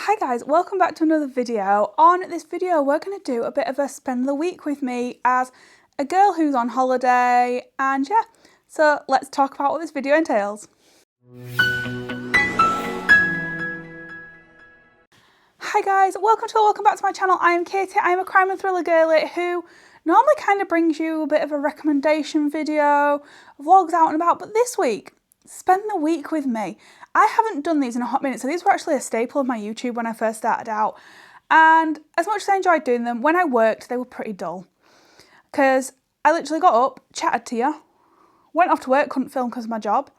Hi guys, welcome back to another video. On this video we're going to do a bit of a spend the week with me as a girl who's on holiday, and yeah, so let's talk about what this video entails. Hi guys, welcome back to my channel. I am Katie. I am a crime and thriller girlie who normally kind of brings you a bit of a recommendation video, vlogs out and about, but this week, spend the week with me. I haven't done these in a hot minute, so these were actually a staple of my YouTube when I first started out. And as much as I enjoyed doing them, when I worked, they were pretty dull. Because I literally got up, chatted to you, went off to work, couldn't film because of my job,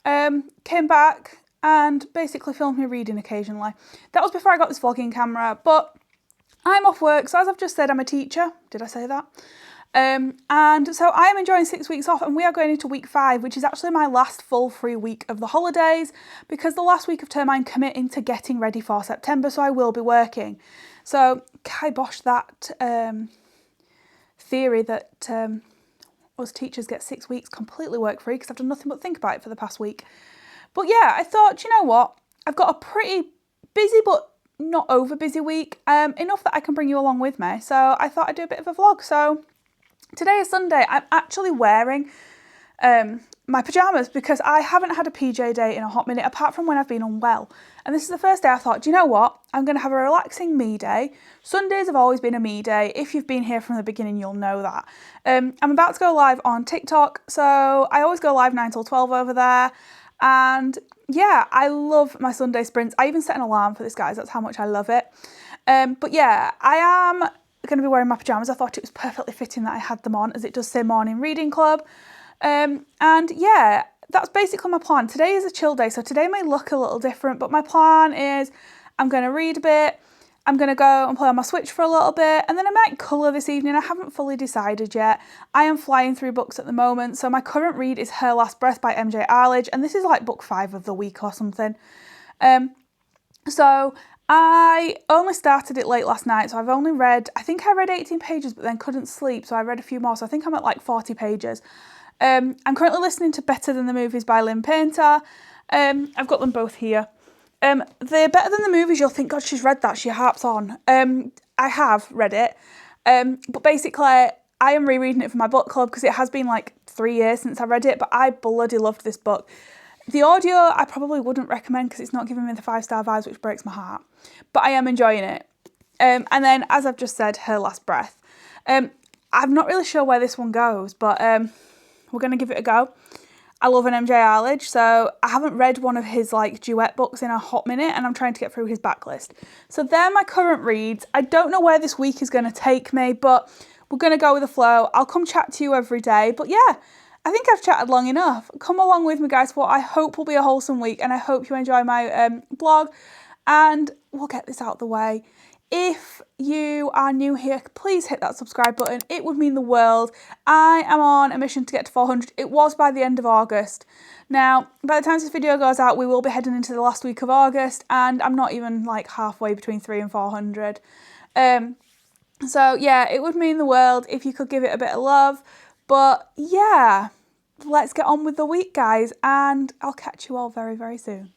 came back and basically filmed me reading occasionally. That was before I got this vlogging camera, but I'm off work, so as I've just said, I'm a teacher. Did I say that? And so I am enjoying 6 weeks off, and we are going into week 5, which is actually my last full free week of the holidays, because the last week of term I'm committing to getting ready for September, so I will be working. So kibosh that theory that us teachers get 6 weeks completely work free, because I've done nothing but think about it for the past week. But yeah, I thought, you know what, I've got a pretty busy but not over busy week, enough that I can bring you along with me, so I thought I'd do a bit of a vlog. So today is Sunday. I'm actually wearing my pyjamas because I haven't had a PJ day in a hot minute, apart from when I've been unwell. And this is the first day I thought, do you know what? I'm going to have a relaxing me day. Sundays have always been a me day. If you've been here from the beginning, you'll know that. I'm about to go live on TikTok, so I always go live 9 till 12 over there. And yeah, I love my Sunday sprints. I even set an alarm for this, guys. That's how much I love it. But yeah, I am going to be wearing my pyjamas. I thought it was perfectly fitting that I had them on, as it does say morning reading club. And yeah, that's basically my plan. Today is a chill day, so today may look a little different, but my plan is I'm going to read a bit, I'm going to go and play on my Switch for a little bit, and then I might colour this evening. I haven't fully decided yet. I am flying through books at the moment, so my current read is Her Last Breath by MJ Arledge, and this is like book 5 of the week or something. So I only started it late last night, so I've only read, I think I read 18 pages, but then couldn't sleep, so I read a few more, so I think I'm at like 40 pages. I'm currently listening to Better Than the Movies by Lynn Painter. I've got them both here. The Better Than the Movies, you'll think, God, she's read that, she harps on. I have read it, but basically I am rereading it for my book club because it has been like 3 years since I read it, but I bloody loved this book. The audio I probably wouldn't recommend because it's not giving me the 5-star vibes, which breaks my heart, but I am enjoying it. And then, as I've just said, Her Last Breath. I'm not really sure where this one goes, but we're going to give it a go. I love an MJ Arledge, so I haven't read one of his like duet books in a hot minute, and I'm trying to get through his backlist. So they're my current reads. I don't know where this week is going to take me, but we're going to go with the flow. I'll come chat to you every day, but yeah, I think I've chatted long enough. Come along with me, guys, for what I hope will be a wholesome week, and I hope you enjoy my blog, and we'll get this out of the way. If you are new here, please hit that subscribe button. It would mean the world. I am on a mission to get to 400. It was by the end of August. Now, by the time this video goes out, we will be heading into the last week of August, and I'm not even like halfway between 300 and 400. So yeah, it would mean the world if you could give it a bit of love. But yeah, let's get on with the week, guys, and I'll catch you all very, very soon.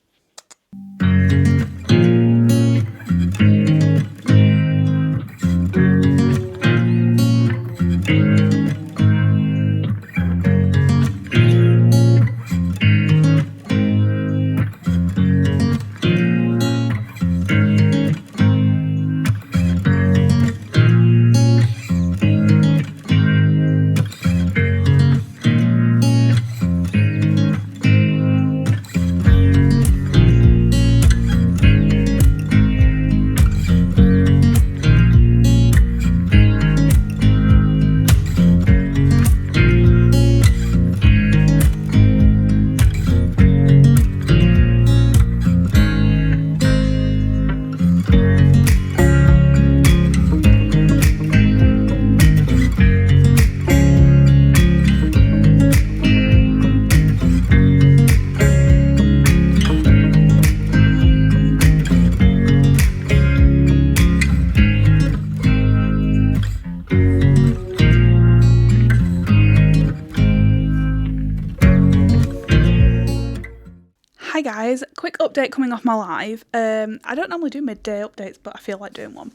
quick update coming off my live. I don't normally do midday updates, but I feel like doing one.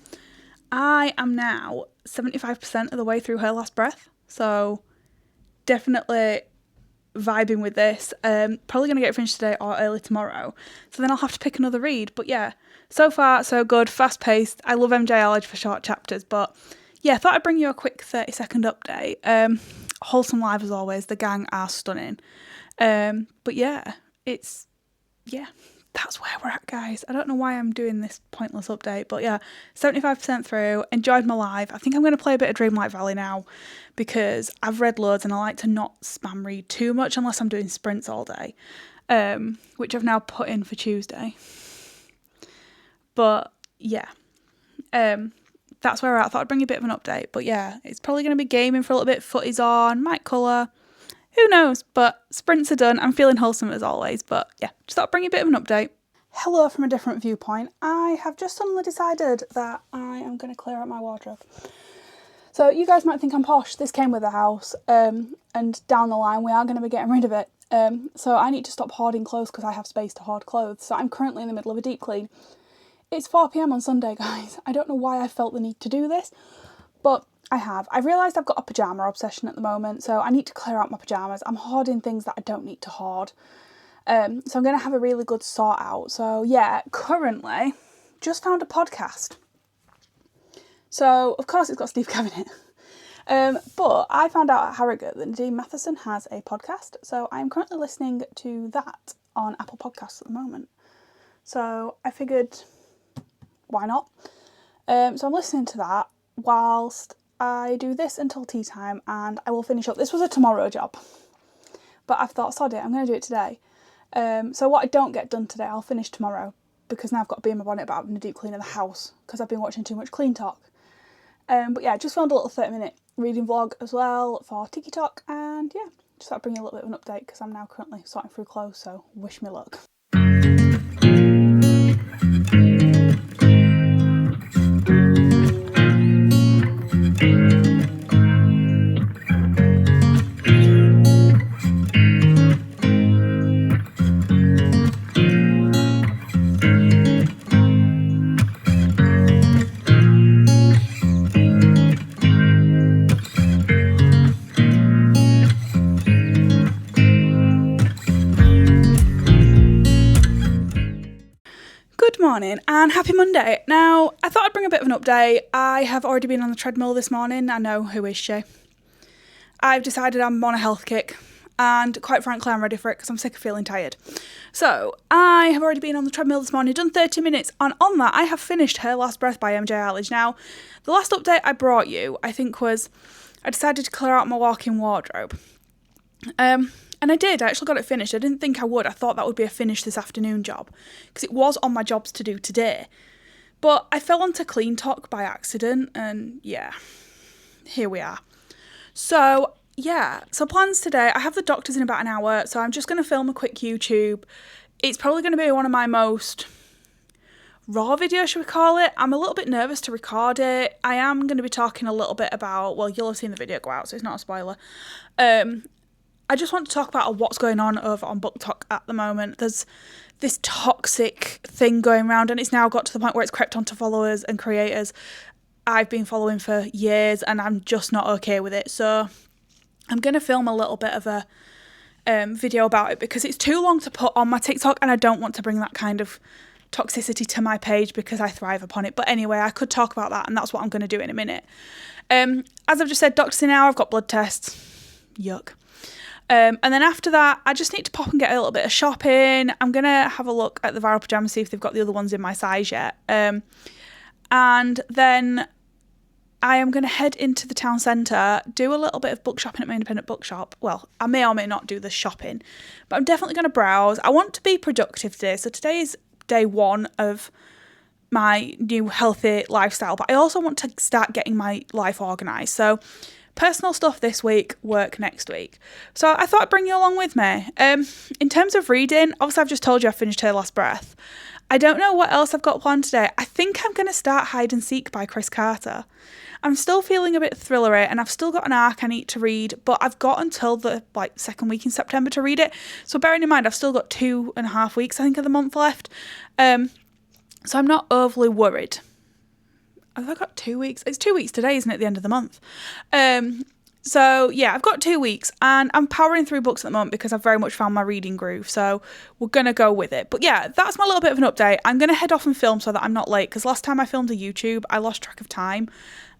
I am now 75% of the way through Her Last Breath, so definitely vibing with this. Probably going to get it finished today or early tomorrow, so then I'll have to pick another read. But yeah, so far so good, fast paced. I love MJ Arledge for short chapters, but yeah, I thought I'd bring you a quick 30-second update. Wholesome live as always, the gang are stunning. But yeah, that's where we're at, guys. I don't know why I'm doing this pointless update, but yeah, 75% through, enjoyed my live. I think I'm going to play a bit of Dreamlight Valley now because I've read loads and I like to not spam read too much unless I'm doing sprints all day, which I've now put in for Tuesday. But yeah, that's where we're at. I thought I'd bring you a bit of an update, but yeah, it's probably going to be gaming for a little bit, footy's on, might colour. Who knows, but sprints are done. I'm feeling wholesome as always, but yeah, just thought I'd bring you a bit of an update. Hello from a different viewpoint. I have just suddenly decided that I am going to clear out my wardrobe. So you guys might think I'm posh. This came with the house, and down the line we are going to be getting rid of it. So I need to stop hoarding clothes because I have space to hoard clothes. So I'm currently in the middle of a deep clean. It's 4 p.m. on Sunday, guys. I don't know why I felt the need to do this, but I have. I've realised I've got a pyjama obsession at the moment, so I need to clear out my pyjamas. I'm hoarding things that I don't need to hoard. So I'm going to have a really good sort out. So yeah, currently, just found a podcast. So, of course, it's got Steve Kevin in it. But I found out at Harrogate that Nadine Matheson has a podcast. So I'm currently listening to that on Apple Podcasts at the moment. So I figured, why not? So I'm listening to that whilst I do this until tea time, and I will finish up. This was a tomorrow job, but I've thought, sod it, I'm going to do it today. So what I don't get done today, I'll finish tomorrow, because now I've got to be in my bonnet about having a deep clean of the house, because I've been watching too much Clean Talk. But yeah, just filmed a little 30-minute reading vlog as well for TikTok, and yeah, just thought I'd bring you a little bit of an update, because I'm now currently sorting through clothes, so wish me luck. Morning and happy Monday. Now, I thought I'd bring a bit of an update. I have already been on the treadmill this morning. I know, who is she? I've decided I'm on a health kick, and quite frankly, I'm ready for it because I'm sick of feeling tired. So, I have already been on the treadmill this morning, done 30 minutes, and on that, I have finished Her Last Breath by MJ Arledge. Now, the last update I brought you, I think, was I decided to clear out my walk-in wardrobe. And I did. I actually got it finished. I didn't think I would. I thought that would be a finish this afternoon job because it was on my jobs to do today. But I fell onto Clean Talk by accident, and yeah, here we are. So yeah, so plans today. I have the doctors in about an hour, so I'm just going to film a quick YouTube. It's probably going to be one of my most raw videos, should we call it. I'm a little bit nervous to record it. I am going to be talking a little bit about, well, you'll have seen the video go out, so it's not a spoiler. I just want to talk about what's going on over on BookTok at the moment. There's this toxic thing going around, and it's now got to the point where it's crept onto followers and creators I've been following for years, and I'm just not okay with it. So I'm going to film a little bit of a video about it because it's too long to put on my TikTok, and I don't want to bring that kind of toxicity to my page because I thrive upon it. But anyway, I could talk about that, and that's what I'm going to do in a minute. As I've just said, doctors in an hour, I've got blood tests. Yuck. And then after that, I just need to pop and get a little bit of shopping. I'm going to have a look at the Viral Pyjamas, see if they've got the other ones in my size yet. And then I am going to head into the town centre, do a little bit of book shopping at my independent bookshop. Well, I may or may not do the shopping, but I'm definitely going to browse. I want to be productive today. So today is day one of my new healthy lifestyle, but I also want to start getting my life organised. So personal stuff this week, work next week. So I thought I'd bring you along with me. In terms of reading, obviously I've just told you I finished Her Last Breath. I don't know what else I've got planned today. I think I'm going to start Hide and Seek by Chris Carter. I'm still feeling a bit thrillery and I've still got an arc I need to read, but I've got until the second week in September to read it. So bearing in mind, I've still got 2.5 weeks, I think, of the month left. So I'm not overly worried. Have I got 2 weeks? It's 2 weeks today, isn't it, the end of the month? So yeah, I've got 2 weeks and I'm powering through books at the moment because I've very much found my reading groove. So we're going to go with it. But yeah, that's my little bit of an update. I'm going to head off and film so that I'm not late, because last time I filmed a YouTube, I lost track of time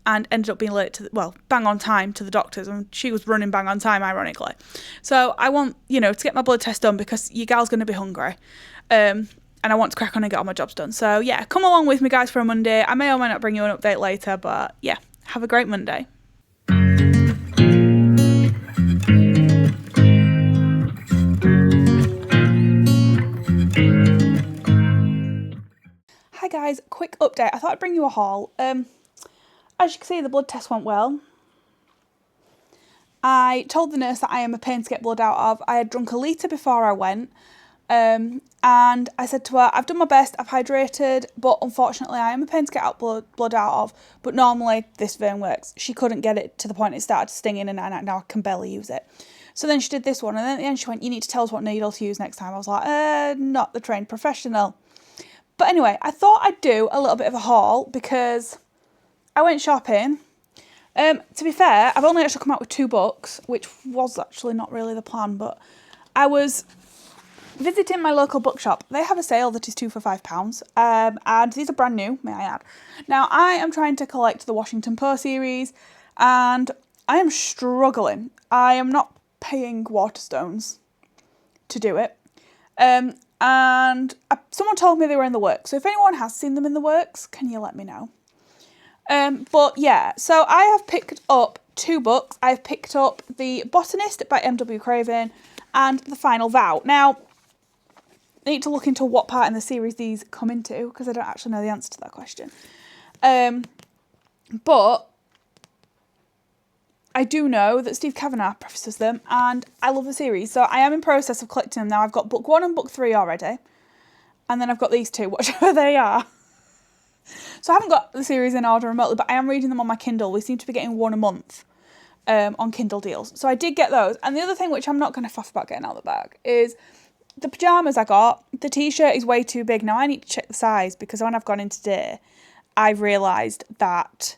and ended up being late bang on time to the doctors, and she was running bang on time, ironically. So I want, to get my blood test done because your gal's going to be hungry. And I want to crack on and get all my jobs done. So yeah, come along with me, guys, for a Monday. I may or may not bring you an update later, but yeah, have a great Monday. Hi guys, quick update. I thought I'd bring you a haul. As you can see, the blood test went well. I told the nurse that I am a pain to get blood out of. I had drunk a litre before I went. And I said to her, I've done my best, I've hydrated, but unfortunately I am a pain to get blood out of. But normally this vein works. She couldn't get it to the point it started stinging, and now I can barely use it. So then she did this one, and then at the end she went, you need to tell us what needle to use next time. I was like, not the trained professional. But anyway, I thought I'd do a little bit of a haul because I went shopping. To be fair, I've only actually come out with 2 books, which was actually not really the plan, but I was visiting my local bookshop. They have a sale that is 2 for £5, and these are brand new, may I add. Now, I am trying to collect the Washington Post series, and I am struggling. I am not paying Waterstones to do it. And someone told me they were in the works, so if anyone has seen them in the works, can you let me know? But yeah, so I have picked up 2 books. I've picked up The Botanist by M.W. Craven and The Final Vow. Now, I need to look into what part in the series these come into, because I don't actually know the answer to that question. But I do know that Steve Kavanagh prefaces them, and I love the series. So I am in process of collecting them now. I've got book 1 and book 3 already. And then I've got these 2, whichever they are. So I haven't got the series in order remotely, but I am reading them on my Kindle. We seem to be getting 1 a month on Kindle deals. So I did get those. And the other thing, which I'm not going to fuss about getting out of the bag, is the pyjamas I got. The t-shirt is way too big. Now I need to check the size, because when I've gone in today, I've realised that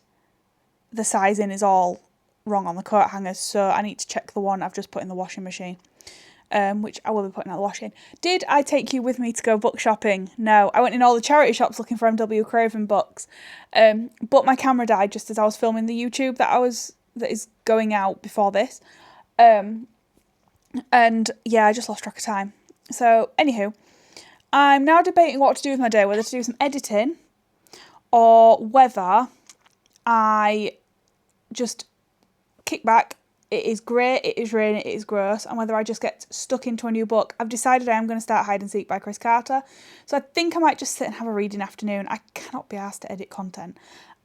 the sizing is all wrong on the coat hangers. So I need to check the one I've just put in the washing machine. Which I will be putting out the washing. Did I take you with me to go book shopping? No. I went in all the charity shops looking for M.W. Craven books. But my camera died just as I was filming the YouTube that is going out before this. And yeah, I just lost track of time. So, anywho, I'm now debating what to do with my day, whether to do some editing or whether I just kick back. It is grey, it is raining, it is gross, and whether I just get stuck into a new book. I've decided I am going to start Hide and Seek by Chris Carter, so I think I might just sit and have a reading afternoon. I cannot be asked to edit content.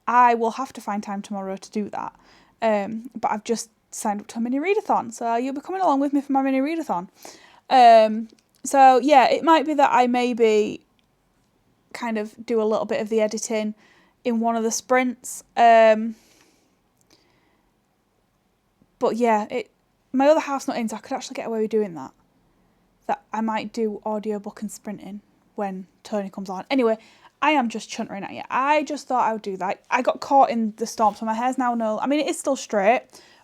I will have to find time tomorrow to do that, but I've just signed up to a mini readathon, so you'll be coming along with me for my mini readathon. So yeah, it might be that I maybe kind of do a little bit of the editing in one of the sprints. But yeah, my other half's not in, so I could actually get away with doing that. That I might do audiobook and sprinting when Tony comes on. Anyway, I am just chuntering at you. I just thought I would do that. I got caught in the storm, so my hair's now I mean, it is still straight,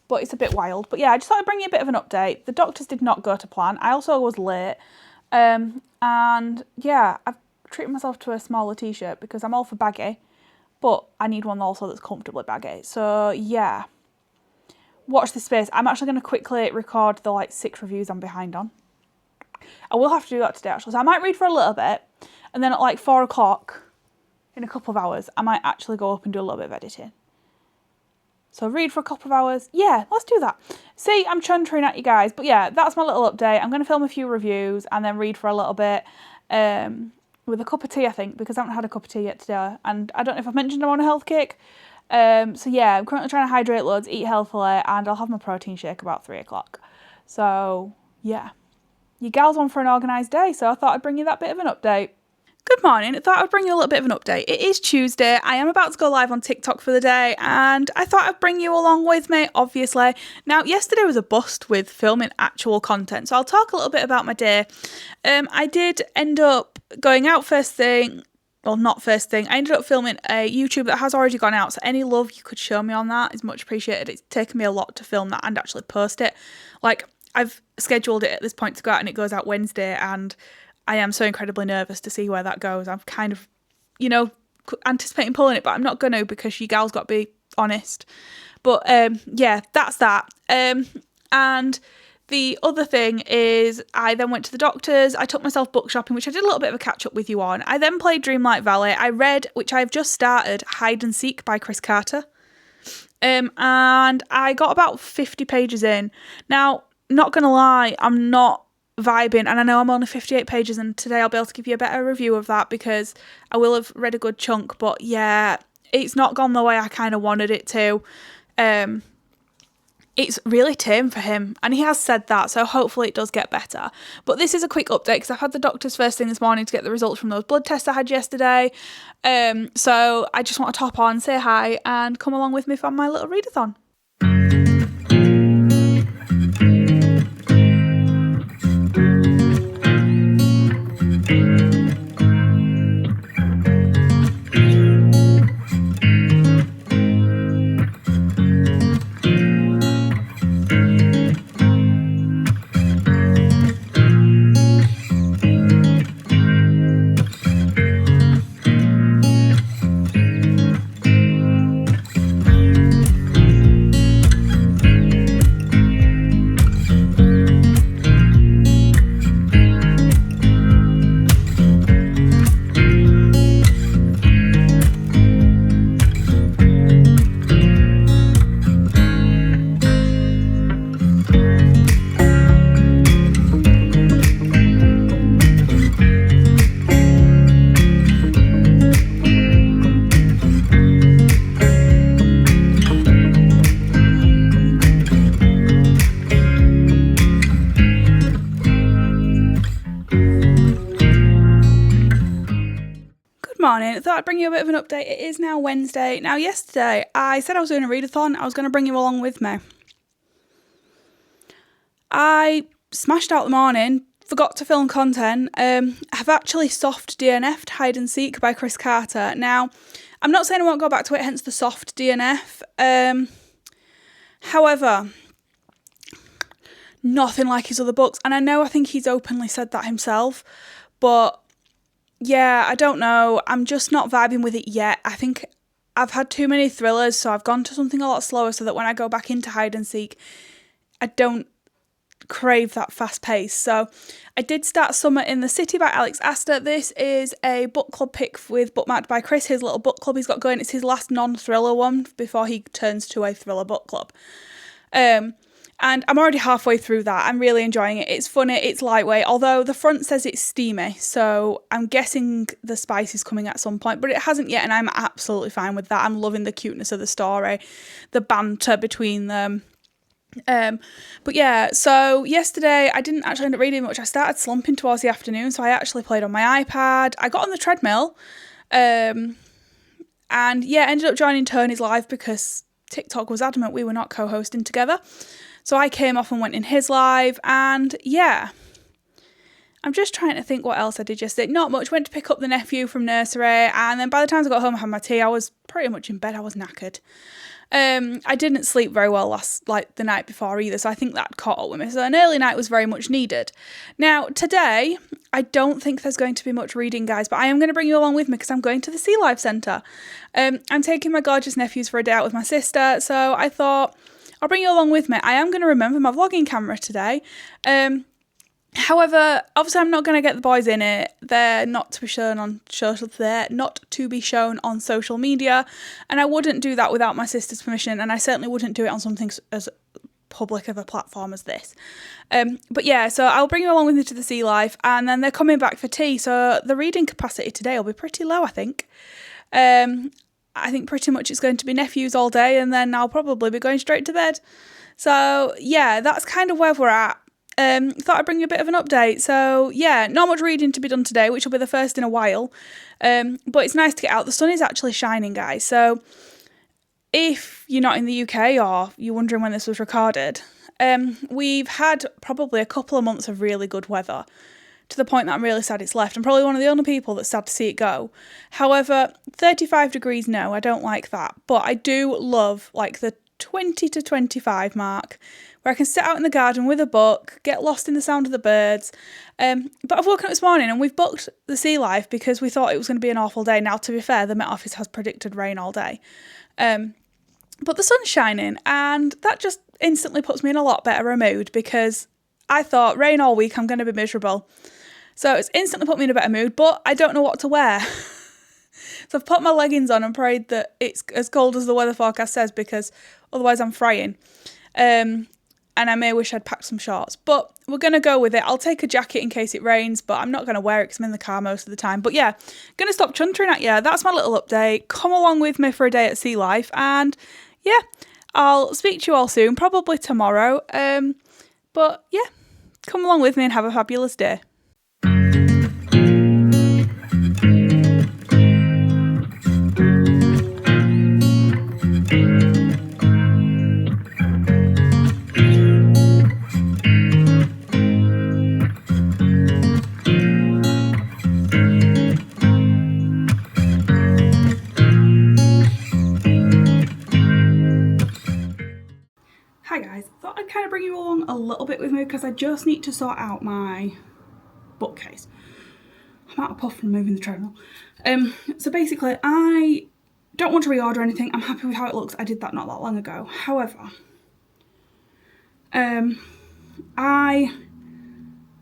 but it's a bit wild. But yeah, I just thought I'd bring you a bit of an update. The doctors did not go to plan. I also was late. And yeah, I've treated myself to a smaller t-shirt because I'm all for baggy, but I need one also that's comfortably baggy. So yeah. Watch this space. I'm actually going to quickly record the 6 reviews I'm behind on. I will have to do that today actually. So I might read for a little bit, and then at 4 o'clock in a couple of hours, I might actually go up and do a little bit of editing. So read for a couple of hours. Yeah, let's do that. See, I'm chuntering at you guys. But yeah, that's my little update. I'm going to film a few reviews and then read for a little bit with a cup of tea, I think, because I haven't had a cup of tea yet today. And I don't know if I've mentioned I'm on a health kick. So yeah, I'm currently trying to hydrate loads, eat healthily, and I'll have my protein shake about 3 o'clock. So yeah, your gal's on for an organised day, so I thought I'd bring you that bit of an update. Good morning. I thought I'd bring you a little bit of an update. It is Tuesday. I am about to go live on TikTok for the day, and I thought I'd bring you along with me, obviously. Now, yesterday was a bust with filming actual content, so I'll talk a little bit about my day. I did end up going out first thing. Well, not first thing. I ended up filming a YouTube that has already gone out, so any love you could show me on that is much appreciated. It's taken me a lot to film that and actually post it. Like, I've scheduled it at this point to go out, and it goes out Wednesday, and I am so incredibly nervous to see where that goes. I'm kind of, anticipating pulling it, but I'm not going to because you gals got to be honest. But yeah, that's that. And the other thing is I then went to the doctor's. I took myself book shopping, which I did a little bit of a catch up with you on. I then played Dreamlight Valley. I read, which I've just started, Hide and Seek by Chris Carter. And I got about 50 pages in. Now, not going to lie, I'm not vibing, and I know I'm only 58 pages, and today I'll be able to give you a better review of that because I will have read a good chunk, but yeah, it's not gone the way I kind of wanted it to. It's really tame for him, and he has said that, so hopefully it does get better. But this is a quick update because I've had the doctor's first thing this morning to get the results from those blood tests I had yesterday. So I just want to top on, say hi, and come along with me for my little readathon. Morning. I thought I'd bring you a bit of an update. It is now Wednesday. Now, yesterday I said I was doing a readathon. I was going to bring you along with me. I smashed out the morning, forgot to film content. I've actually soft DNF'd Hide and Seek by Chris Carter. Now, I'm not saying I won't go back to it, hence the soft DNF. However, nothing like his other books. And I think he's openly said that himself, but yeah, I don't know. I'm just not vibing with it yet. I think I've had too many thrillers, so I've gone to something a lot slower so that when I go back into Hide and Seek, I don't crave that fast pace. So I did start Summer in the City by Alex Astor. This is a book club pick with Bookmarked by Chris, his little book club he's got going. It's his last non-thriller one before he turns to a thriller book club. And I'm already halfway through that. I'm really enjoying it. It's funny, it's lightweight, although the front says it's steamy, so I'm guessing the spice is coming at some point, but it hasn't yet, and I'm absolutely fine with that. I'm loving the cuteness of the story, the banter between them. But yeah, so yesterday I didn't actually end up reading much. I started slumping towards the afternoon, so I actually played on my iPad. I got on the treadmill, and yeah, ended up joining Tony's live because TikTok was adamant we were not co-hosting together. So I came off and went in his live, and yeah, I'm just trying to think what else I did yesterday. Not much. Went to pick up the nephew from nursery, and then by the time I got home, I had my tea. I was pretty much in bed. I was knackered. I didn't sleep very well the night before either, so I think that caught up with me. So an early night was very much needed. Now, today, I don't think there's going to be much reading, guys, but I am going to bring you along with me because I'm going to the Sea Life Centre. I'm taking my gorgeous nephews for a day out with my sister, so I thought I'll bring you along with me. I am going to remember my vlogging camera today. However, obviously I'm not going to get the boys in it. They're not to be shown on social media, and I wouldn't do that without my sister's permission, and I certainly wouldn't do it on something as public of a platform as this. But yeah, so I'll bring you along with me to the Sea Life, and then they're coming back for tea, so the reading capacity today will be pretty low, I think. I think pretty much it's going to be nephews all day, and then I'll probably be going straight to bed. So yeah, that's kind of where we're at. thought I'd bring you a bit of an update. So yeah, not much reading to be done today, which will be the first in a while. But it's nice to get out. The sun is actually shining, guys. So if you're not in the UK or you're wondering when this was recorded, we've had probably a couple of months of really good weather, to the point that I'm really sad it's left. I'm probably one of the only people that's sad to see it go. However, 35 degrees, no, I don't like that. But I do love like the 20 to 25 mark, where I can sit out in the garden with a book, get lost in the sound of the birds. But I've woken up this morning and we've booked the Sea Life because we thought it was going to be an awful day. Now, to be fair, the Met Office has predicted rain all day. But the sun's shining, and that just instantly puts me in a lot better a mood, because I thought rain all week, I'm going to be miserable. So it's instantly put me in a better mood, but I don't know what to wear. So I've put my leggings on and prayed that it's as cold as the weather forecast says, because otherwise I'm frying. And I may wish I'd packed some shorts, but we're going to go with it. I'll take a jacket in case it rains, but I'm not going to wear it because I'm in the car most of the time. But yeah, going to stop chuntering at you. That's my little update. Come along with me for a day at Sea Life, and yeah, I'll speak to you all soon, probably tomorrow. But yeah, come along with me and have a fabulous day. Hi guys, thought I'd kind of bring you along a little bit with me because I just need to sort out my bookcase. I'm out of puff from moving the treadmill. So basically, I don't want to reorder anything. I'm happy with how it looks. I did that not that long ago. However, I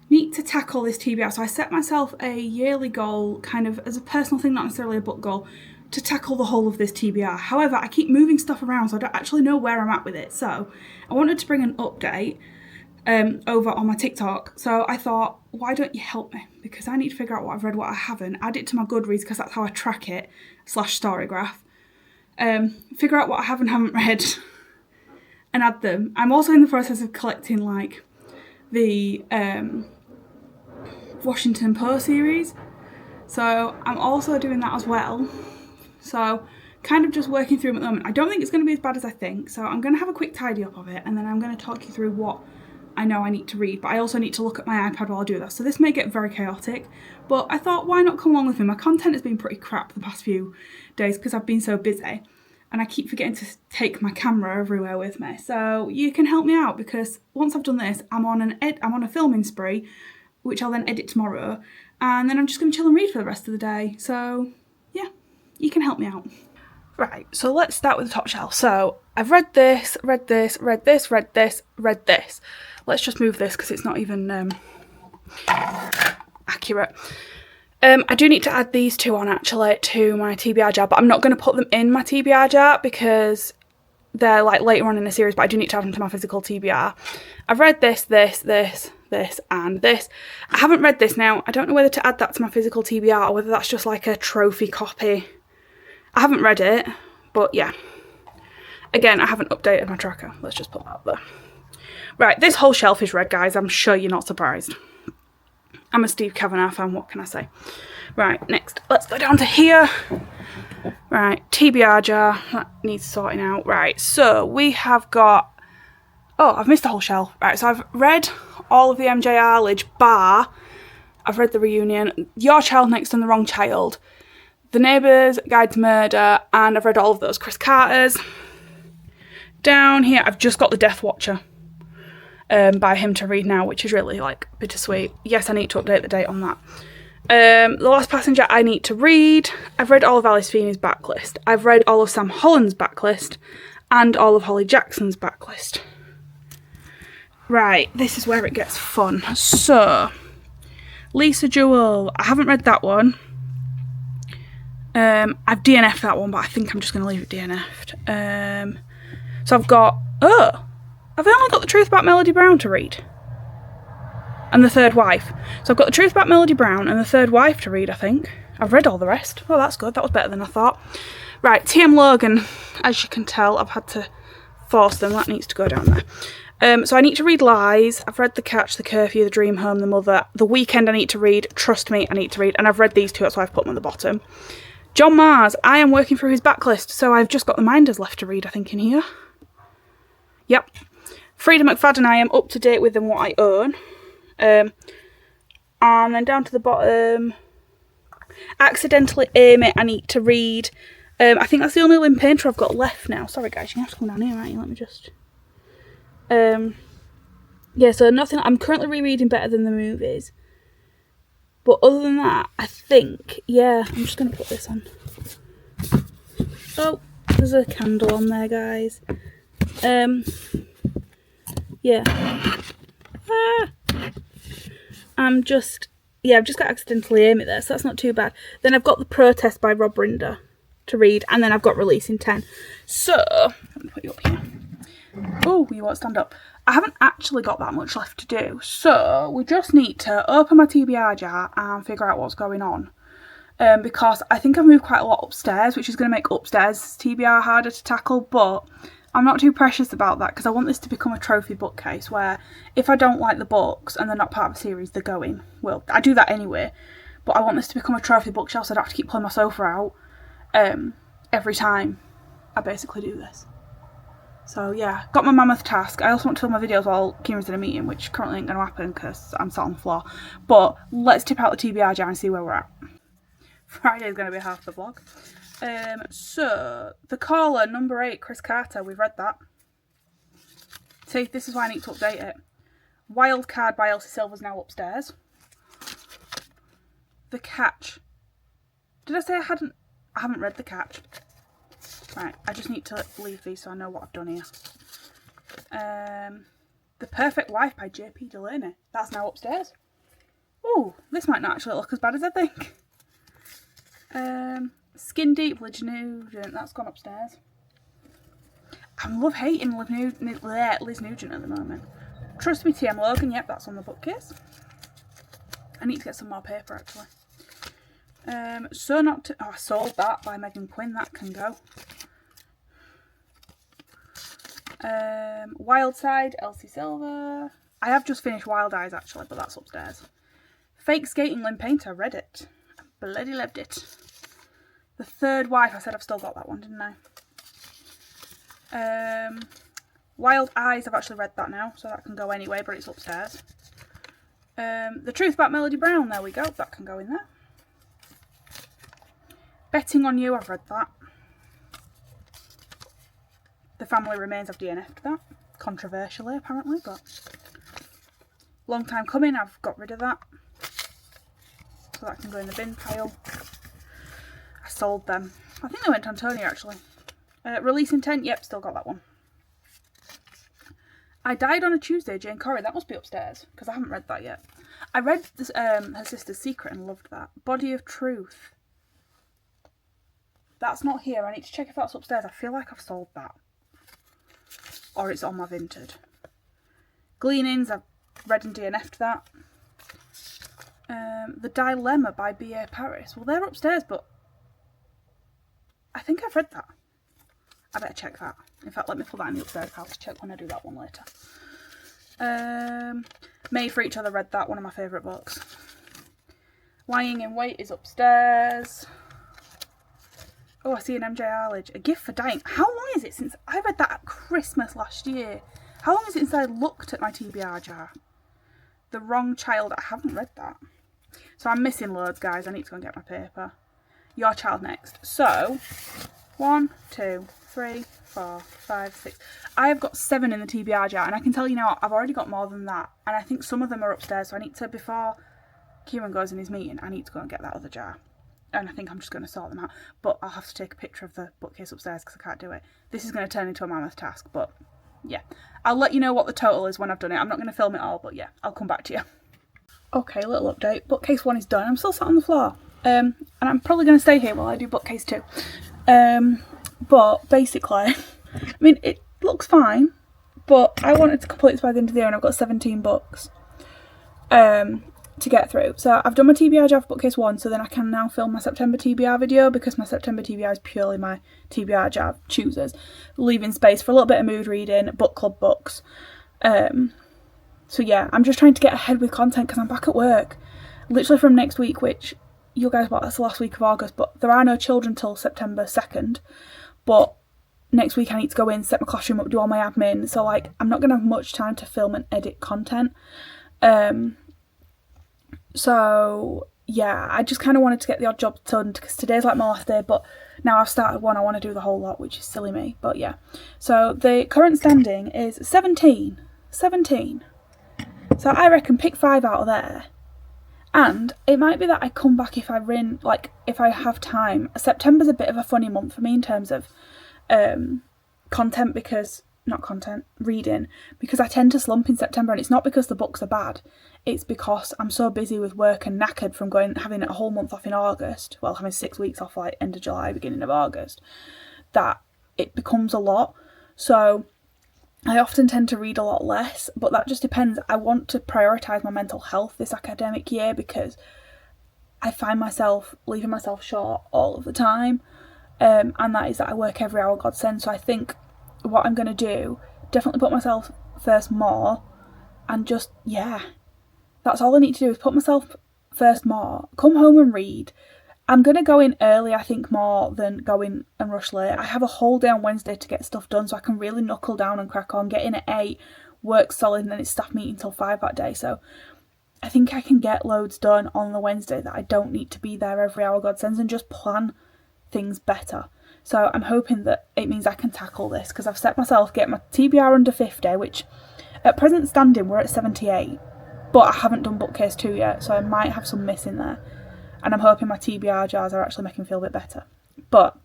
need to tackle this TBR. So I set myself a yearly goal, kind of as a personal thing, not necessarily a book goal, to tackle the whole of this TBR. However, I keep moving stuff around, so I don't actually know where I'm at with it. So I wanted to bring an update over on my TikTok. So I thought, why don't you help me? Because I need to figure out what I've read, what I haven't, add it to my Goodreads, because that's how I track it, /Storygraph. Figure out what I have and haven't read and add them. I'm also in the process of collecting like the Washington Post series. So I'm also doing that as well. So kind of just working through them at the moment. I don't think it's going to be as bad as I think. So I'm going to have a quick tidy up of it, and then I'm going to talk you through what I know I need to read. But I also need to look at my iPad while I do that. So this may get very chaotic. But I thought, why not come along with me? My content has been pretty crap the past few days because I've been so busy. And I keep forgetting to take my camera everywhere with me. So you can help me out, because once I've done this, I'm on a filming spree, which I'll then edit tomorrow. And then I'm just going to chill and read for the rest of the day. So yeah, you can help me out. Right, so let's start with the top shelf. So I've read this, read this, read this, read this, read this. Let's just move this because it's not even accurate. I do need to add these two on actually to my TBR jar, but I'm not going to put them in my TBR jar because they're like later on in the series, but I do need to add them to my physical TBR. I've read this, and this. I haven't read this now. I don't know whether to add that to my physical TBR or whether that's just like a trophy copy. I haven't read it, but yeah. Again, I haven't updated my tracker. Let's just put that there. Right, this whole shelf is read, guys. I'm sure you're not surprised. I'm a Steve Kavanagh fan, what can I say? Right, next, let's go down to here. Right, TBR jar, that needs sorting out. Right, so we have got, oh, I've missed a whole shelf. Right, so I've read all of the MJ Arledge bar. I've read The Reunion, Your Child Next and The Wrong Child, The Neighbours, Guide to Murder, and I've read all of those Chris Carter's. Down here, I've just got The Death Watcher by him to read now, which is really like bittersweet. Yes, I need to update the date on that. The Last Passenger I need to read. I've read all of Alice Feeney's backlist. I've read all of Sam Holland's backlist and all of Holly Jackson's backlist. Right, this is where it gets fun. So, Lisa Jewell, I haven't read that one. I've DNF'd that one, but I think I'm just going to leave it DNF'd. So I've got, I've only got The Truth About Melody Brown to read. And The Third Wife. So I've got The Truth About Melody Brown and The Third Wife to read, I think. I've read all the rest. Oh, that's good. That was better than I thought. Right, T.M. Logan. As you can tell, I've had to force them. That needs to go down there. So I need to read Lies. I've read The Catch, The Curfew, The Dream Home, The Mother. The Weekend I need to read. Trust Me, I need to read. And I've read these two, that's why I've put them at the bottom. John Mars, I am working through his backlist, so I've just got The Minders left to read, I think, in here. Yep. Freedom McFadden, I am up to date with and what I own. And then down to the bottom, Accidentally Amy, I need to read. I think that's the only Lynn Painter I've got left now. Sorry guys, you're going to have to come down here, aren't you? Let me just... yeah, so nothing. I'm currently rereading Better Than the Movies. But other than that, I think, yeah, I'm just going to put this on. Oh, there's a candle on there, guys. Yeah. I've just got Accidentally Amy there, so that's not too bad. Then I've got The Protest by Rob Rinder to read, and then I've got Release in 10. So, let me put you up here. Oh, you won't stand up. I haven't actually got that much left to do, so we just need to open my TBR jar and figure out what's going on. Because I think I've moved quite a lot upstairs, which is going to make upstairs TBR harder to tackle, but I'm not too precious about that because I want this to become a trophy bookcase where if I don't like the books and they're not part of a series, they're going. Well, I do that anyway, but I want this to become a trophy bookshelf so I don't have to keep pulling my sofa out every time I basically do this. So yeah, got my mammoth task. I also want to film my videos while Kieran's in a meeting, which currently ain't going to happen because I'm sat on the floor. But let's tip out the TBR jar and see where we're at. Friday is going to be half the vlog. So, The Caller, number 8, Chris Carter, we've read that. See, this is why I need to update it. Wild Card by Elsie Silver's now upstairs. The Catch. Did I say I haven't read The Catch? Right, I just need to leave these so I know what I've done here. The Perfect Wife by J.P. Delaney. That's now upstairs. Ooh, this might not actually look as bad as I think. Skin Deep, Liz Nugent. That's gone upstairs. I love hating Liz Nugent at the moment. Trust Me, T.M. Logan. Yep, that's on the bookcase. I need to get some more paper actually. So Not to... Oh, I sold that by Megan Quinn. That can go. Wild Side, Elsie Silver. I have just finished Wild Eyes actually, but that's upstairs. Fake Skating, Lynn Painter. Read it. I bloody loved it. The Third Wife. I said I've still got that one, didn't I? Wild Eyes. I've actually read that now, so that can go anyway, but it's upstairs. The Truth About Melody Brown. There we go. That can go in there. Betting on You, I've read that. The Family Remains, I've DNF'd that. Controversially, apparently, but... Long Time Coming, I've got rid of that. So that can go in the bin pile. I sold them. I think they went to Antonia, actually. Release Intent, yep, still got that one. I Died on a Tuesday, Jane Corrie. That must be upstairs, because I haven't read that yet. I read this, Her Sister's Secret and loved that. Body of Truth. That's not here. I need to check if that's upstairs. I feel like I've sold that. Or it's on my Vinted. Gleanings, I've read and DNF'd that. The Dilemma by B.A. Paris. Well, they're upstairs, but I think I've read that. I better check that. In fact, let me put that in the upstairs pile to check when I do that one later. Made for Each Other, read that. One of my favourite books. Lying in Wait is upstairs. Oh, I see an MJ Arledge. A Gift for Dying. How long is it since... I read that at Christmas last year. How long is it since I looked at my TBR jar? The Wrong Child. I haven't read that. So I'm missing loads, guys. I need to go and get my paper. Your Child next. So, 1, 2, 3, 4, 5, 6. I have got 7 in the TBR jar. And I can tell you now, I've already got more than that. And I think some of them are upstairs. So I need to, before Kieran goes in his meeting, I need to go and get that other jar. And I think I'm just going to sort them out. But I'll have to take a picture of the bookcase upstairs because I can't do it. This is going to turn into a mammoth task. But yeah, I'll let you know what the total is when I've done it. I'm not going to film it all, but yeah, I'll come back to you. Okay, little update. Bookcase 1 is done. I'm still sat on the floor. And I'm probably going to stay here while I do bookcase 2. But basically, I mean, it looks fine. But I wanted to complete this by the end of the year and I've got 17 books. To get through. So I've done my TBR jar for bookcase 1, so then I can now film my September TBR video because my September TBR is purely my TBR jar choosers, leaving space for a little bit of mood reading, book club books, So yeah, I'm just trying to get ahead with content because I'm back at work literally from next week, which you guys, well, that's the last week of August, but there are no children till September 2nd. But next week I need to go in, set my classroom up, do all my admin. So like, I'm not going to have much time to film and edit content. So yeah, I just kind of wanted to get the odd job done because today's like my last day, but now I've started one, I want to do the whole lot, which is silly me. But yeah, so the current standing is 17. So I reckon pick 5 out of there. And it might be that I come back if I have time. September's a bit of a funny month for me in terms of reading, because I tend to slump in September, and it's not because the books are bad, it's because I'm so busy with work and knackered from having a whole month off in August, well, having 6 weeks off like end of July, beginning of August, that it becomes a lot. So I often tend to read a lot less, but that just depends. I want to prioritise my mental health this academic year because I find myself leaving myself short all of the time, and that is that I work every hour God sends. So I think what I'm going to do, definitely put myself first more, and just, yeah, that's all I need to do is put myself first more, come home and read. I'm going to go in early, I think, more than go in and rush late. I have a whole day on Wednesday to get stuff done, so I can really knuckle down and crack on, get in at 8, work solid, and then it's staff meeting till 5 that day. So I think I can get loads done on the Wednesday that I don't need to be there every hour God sends, and just plan things better. So I'm hoping that it means I can tackle this, because I've set myself get my TBR under 50, which at present standing we're at 78, but I haven't done bookcase 2 yet, so I might have some missing there. And I'm hoping my TBR jars are actually making me feel a bit better. But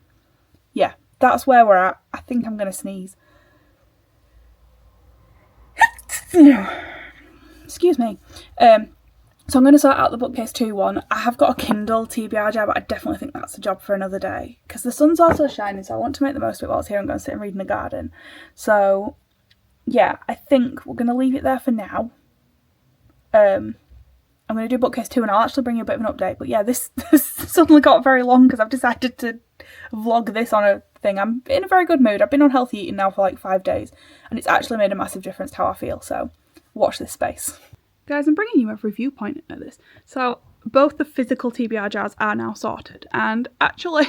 yeah, that's where we're at. I think I'm going to sneeze. Excuse me. So I'm going to sort out the bookcase 2 one. I have got a Kindle TBR jar, but I definitely think that's a job for another day, because the sun's also shining, so I want to make the most of it while it's here. I'm going to sit and read in the garden. So yeah, I think we're going to leave it there for now. I'm going to do bookcase 2 and I'll actually bring you a bit of an update. But yeah, this suddenly got very long because I've decided to vlog this on a thing. I'm in a very good mood. I've been on healthy eating now for like 5 days, and it's actually made a massive difference to how I feel. So watch this space. Guys, I'm bringing you a review point at this. So both the physical TBR jars are now sorted, and actually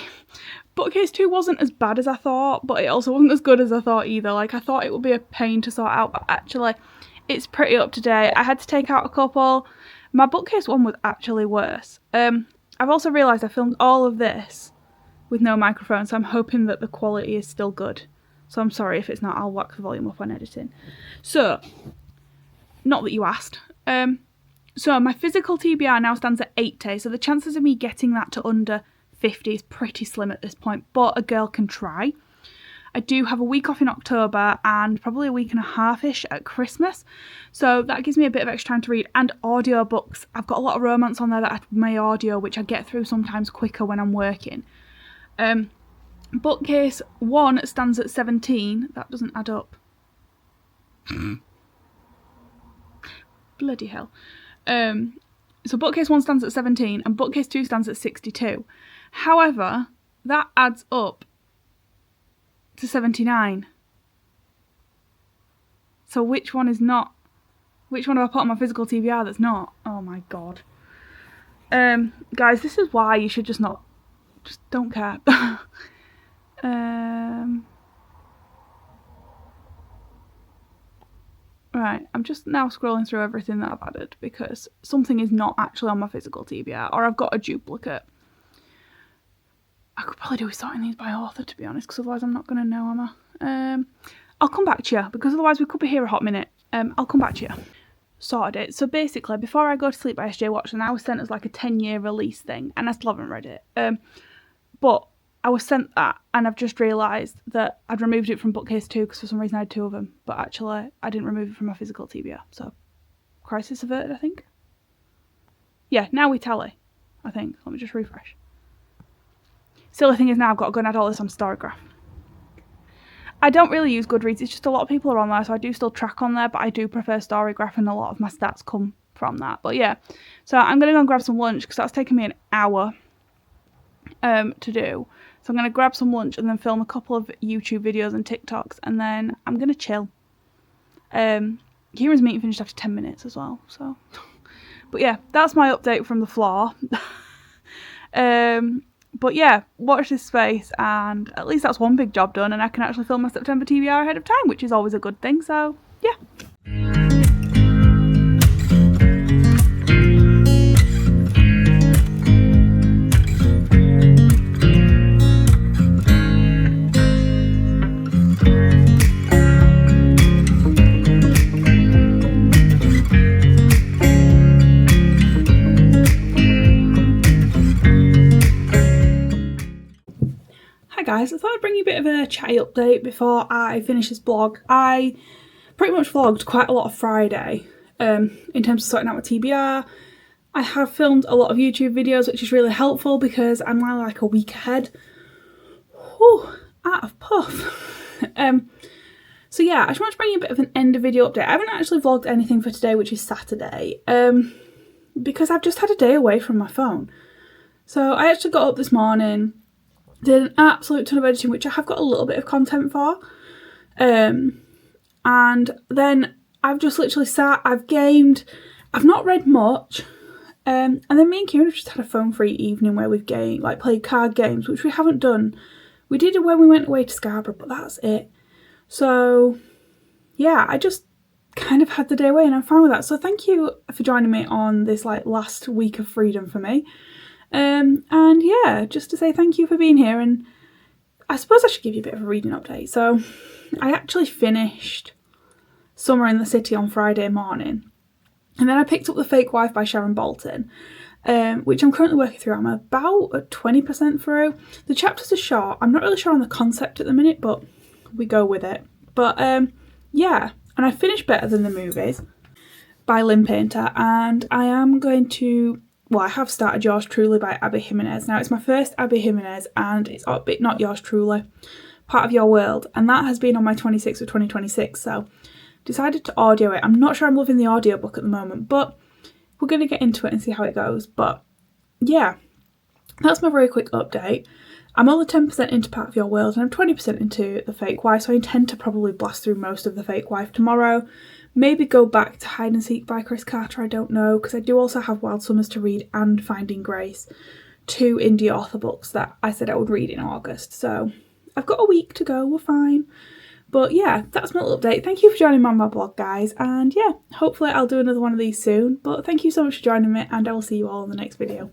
bookcase 2 wasn't as bad as I thought, but it also wasn't as good as I thought either. Like, I thought it would be a pain to sort out, but actually it's pretty up to date. I had to take out a couple. My bookcase 1 was actually worse. I've also realised I filmed all of this with no microphone, so I'm hoping that the quality is still good. So I'm sorry if it's not, I'll whack the volume up on editing. So, not that you asked. So my physical TBR now stands at 80, so the chances of me getting that to under 50 is pretty slim at this point, but a girl can try. I do have a week off in October and probably a week and a half-ish at Christmas, so that gives me a bit of extra time to read. And audiobooks, I've got a lot of romance on there that I may audio, which I get through sometimes quicker when I'm working. Bookcase 1 stands at 17. That doesn't add up. Bloody hell. So bookcase 1 stands at 17 and bookcase 2 stands at 62. However, that adds up to 79. So which one is not? Which one have I put on my physical TBR that's not? Oh my god. Guys, this is why you should just don't care. Right, I'm just now scrolling through everything that I've added because something is not actually on my physical TBR, or I've got a duplicate. I could probably do with sorting these by author, to be honest, because otherwise I'm not going to know, am I? I'll come back to you, because otherwise we could be here a hot minute. I'll come back to you. Sorted it. So basically, before I Go to Sleep by SJ Watson, I was sent as like a 10-year release thing, and I still haven't read it. But I was sent that, and I've just realised that I'd removed it from bookcase 2 because for some reason I had 2 of them, but actually I didn't remove it from my physical TBR, so crisis averted, I think. Yeah, now we tally, I think. Let me just refresh. Silly thing is now I've got to go and add all this on Storygraph. I don't really use Goodreads, it's just a lot of people are on there, so I do still track on there, but I do prefer Storygraph, and a lot of my stats come from that. But yeah, so I'm going to go and grab some lunch because that's taken me an hour to do. So I'm going to grab some lunch and then film a couple of YouTube videos and TikToks, and then I'm going to chill. Kieran's meeting finished after 10 minutes as well, so. But yeah, that's my update from the floor. But yeah, watch this space, and at least that's one big job done, and I can actually film my September TBR ahead of time, which is always a good thing, so yeah. Guys, I thought I'd bring you a bit of a chatty update before I finish this vlog. I pretty much vlogged quite a lot of Friday in terms of sorting out my TBR. I have filmed a lot of YouTube videos, which is really helpful because I'm now like a week ahead. Whew, out of puff. So yeah, I just want to bring you a bit of an end of video update. I haven't actually vlogged anything for today, which is Saturday, because I've just had a day away from my phone. So I actually got up this morning, did an absolute ton of editing, which I have got a little bit of content for. And then I've just literally sat, I've gamed, I've not read much. And then me and Kieran have just had a phone-free evening where we've gamed, like played card games, which we haven't done. We did it when we went away to Scarborough, but that's it. So yeah, I just kind of had the day away and I'm fine with that. So thank you for joining me on this like last week of freedom for me. And yeah, just to say thank you for being here, and I suppose I should give you a bit of a reading update. So I actually finished Summer in the City on Friday morning, and then I picked up The Fake Wife by Sharon Bolton, which I'm currently working through. I'm about at 20% through. The chapters are short. I'm not really sure on the concept at the minute, but we go with it. But yeah, and I finished Better Than the Movies by Lynn Painter, and I am going to... Well, I have started Yours Truly by Abby Jimenez. Now, it's my first Abby Jimenez, and it's not Yours Truly, Part of Your World, and that has been on my 26th of 2026, so decided to audio it. I'm not sure I'm loving the audiobook at the moment, but we're going to get into it and see how it goes. But yeah, that's my very quick update. I'm only 10% into Part of Your World, and I'm 20% into The Fake Wife, so I intend to probably blast through most of The Fake Wife tomorrow. Maybe go back to Hide and Seek by Chris Carter, I don't know, because I do also have Wild Summers to read and Finding Grace, two indie author books that I said I would read in August. So I've got a week to go, we're fine. But yeah, that's my little update. Thank you for joining me on my blog, guys, and yeah, hopefully I'll do another one of these soon. But thank you so much for joining me, and I will see you all in the next video.